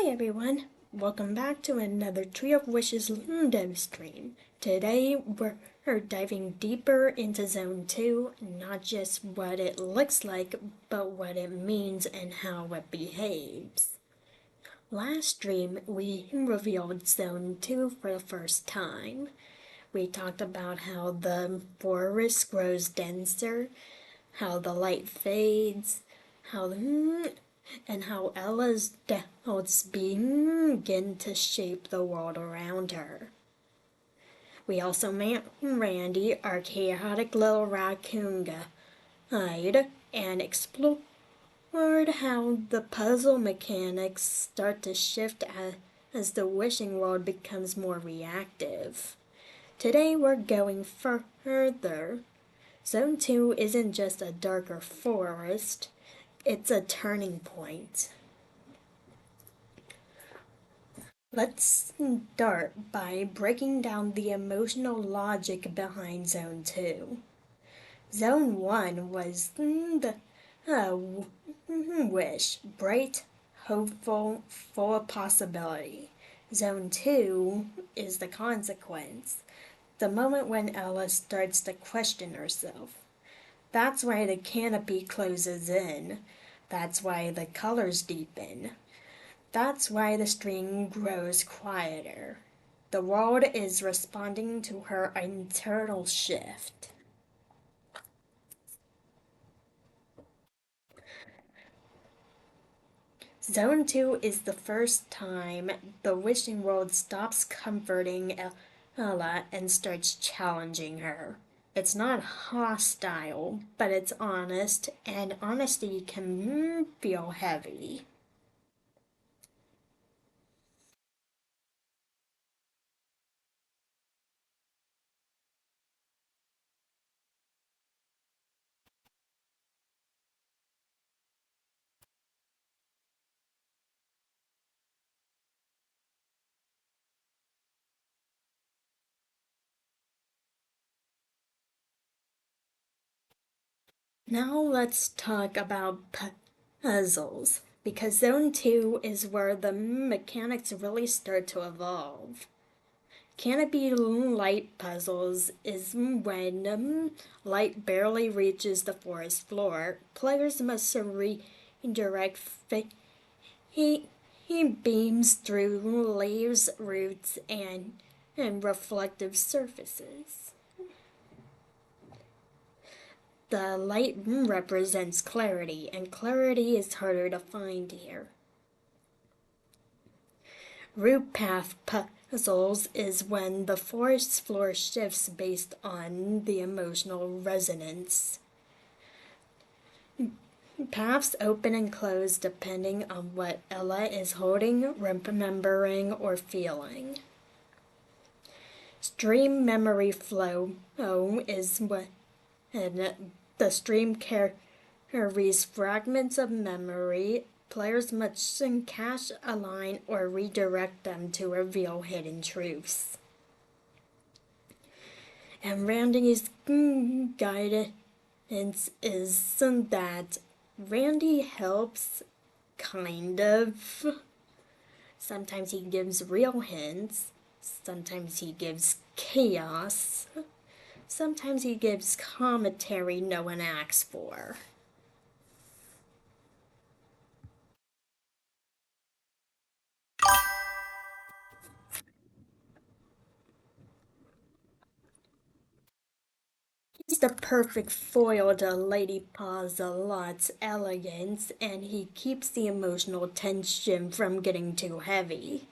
Hi everyone, welcome back to another Tree of Wishes dev stream. Today we're diving deeper into Zone 2, not just what it looks like, but what it means and how it behaves. Last stream we revealed Zone 2 for the first time. We talked about how the forest grows denser, how the light fades, how and how Ella's doubts begin to shape the world around her. We also met Randy, our chaotic little raccoon guide, and explored how the puzzle mechanics start to shift as the wishing world becomes more reactive. Today we're going further. Zone 2 isn't just a darker forest, it's a turning point. Let's start by breaking down the emotional logic behind Zone 2. Zone 1 was the wish, bright, hopeful, full of possibility. Zone 2 is the consequence, the moment when Ella starts to question herself. That's why the canopy closes in. That's why the colors deepen. That's why the string grows quieter. The world is responding to her internal shift. Zone 2 is the first time the wishing world stops comforting Ella and starts challenging her. It's not hostile, but it's honest, and honesty can feel heavy. Now let's talk about puzzles, because Zone 2 is where the mechanics really start to evolve. Canopy light puzzles is when light barely reaches the forest floor. Players must redirect he beams through leaves, roots, and reflective surfaces. The light represents clarity, and clarity is harder to find here. Root path puzzles is when the forest floor shifts based on the emotional resonance. Paths open and close depending on what Ella is holding, remembering, or feeling. Stream memory flow is when the stream carries fragments of memory. Players must cache, align, or redirect them to reveal hidden truths. And Randy's guidance is that Randy helps, kind of. Sometimes he gives real hints, sometimes he gives chaos, sometimes he gives commentary no one asks for. He's the perfect foil to Lady Paw's elegance, and he keeps the emotional tension from getting too heavy.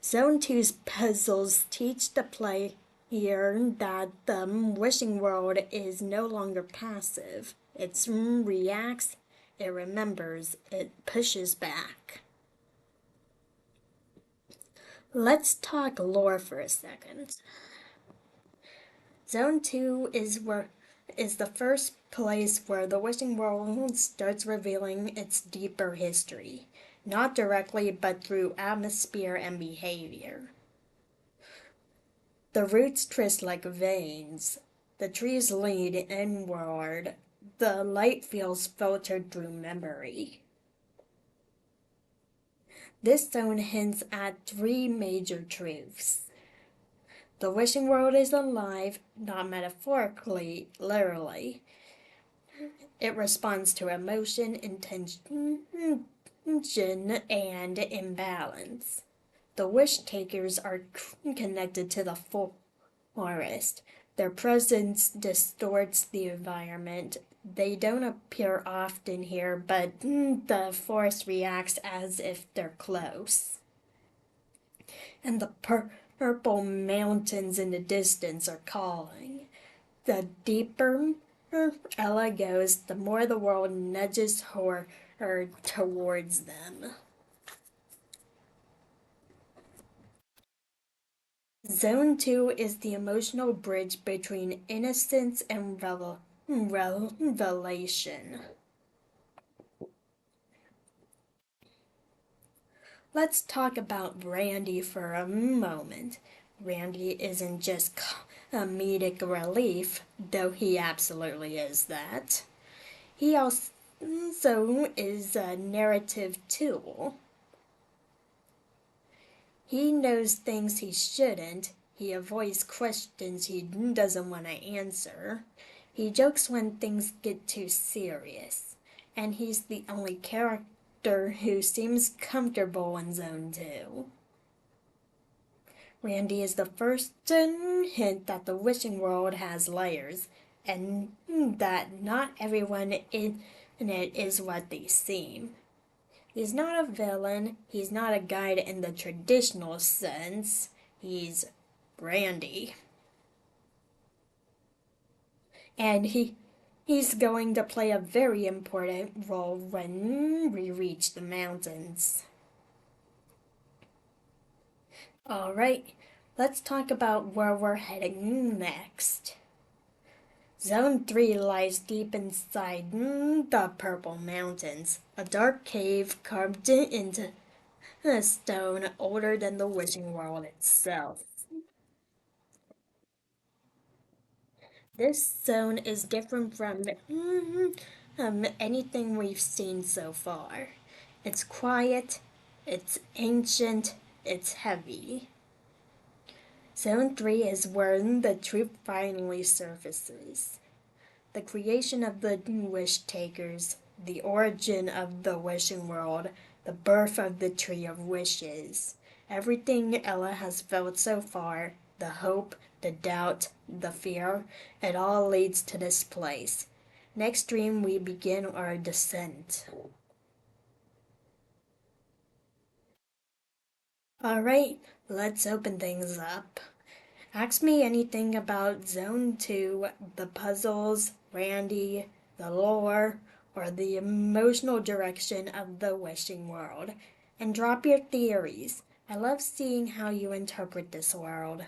Zone 2's puzzles teach the player that the wishing world is no longer passive. It reacts, it remembers, it pushes back. Let's talk lore for a second. Zone 2 is the first place where the wishing world starts revealing its deeper history, not directly but through atmosphere and behavior. The roots twist like veins, the trees lead inward, the light feels filtered through memory. This zone hints at three major truths. The wishing world is alive, not metaphorically, literally. It responds to emotion, intention, and imbalance. The wish takers are connected to the forest. Their presence distorts the environment. They don't appear often here, but the forest reacts as if they're close. And the purple mountains in the distance are calling. The deeper Ella goes, the more the world nudges her towards them. Zone 2 is the emotional bridge between innocence and revelation. Let's talk about Randy for a moment. Randy isn't just comedic relief, though he absolutely is that. He also is a narrative tool. He knows things he shouldn't. He avoids questions he doesn't want to answer. He jokes when things get too serious. And he's the only character who seems comfortable in Zone 2. Randy is the first hint that the wishing world has layers, and that not everyone in it is what they seem. He's not a villain, he's not a guide in the traditional sense, he's Randy. And he's going to play a very important role when we reach the mountains. Alright, let's talk about where we're heading next. Zone 3 lies deep inside the Purple Mountains, a dark cave carved into a stone older than the wishing world itself. This zone is different from anything we've seen so far. It's quiet, it's ancient, it's heavy. Zone 3 is where the truth finally surfaces. The creation of the wish takers, the origin of the wishing world, the birth of the tree of wishes. Everything Ella has felt so far, the hope, the doubt, the fear, it all leads to this place. Next stream we begin our descent. Alright, let's open things up. Ask me anything about Zone 2, the puzzles, Randy, the lore, or the emotional direction of the wishing world. And drop your theories. I love seeing how you interpret this world.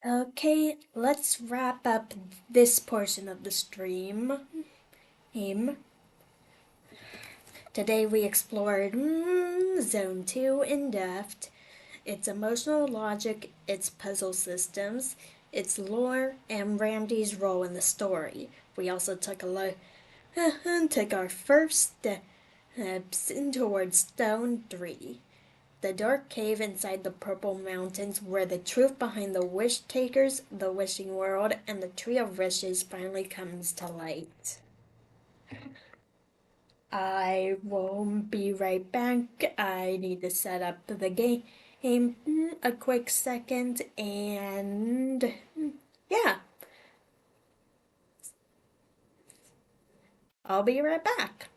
Okay, let's wrap up this portion of the stream. Today we explored Zone 2 in depth, its emotional logic, its puzzle systems, its lore, and Randy's role in the story. We also took a look and took our first steps towards Stone 3, the dark cave inside the Purple Mountains where the truth behind the wish takers, the wishing world, and the Tree of Wishes finally comes to light. I will be right back. I need to set up the game a quick second, and yeah, I'll be right back.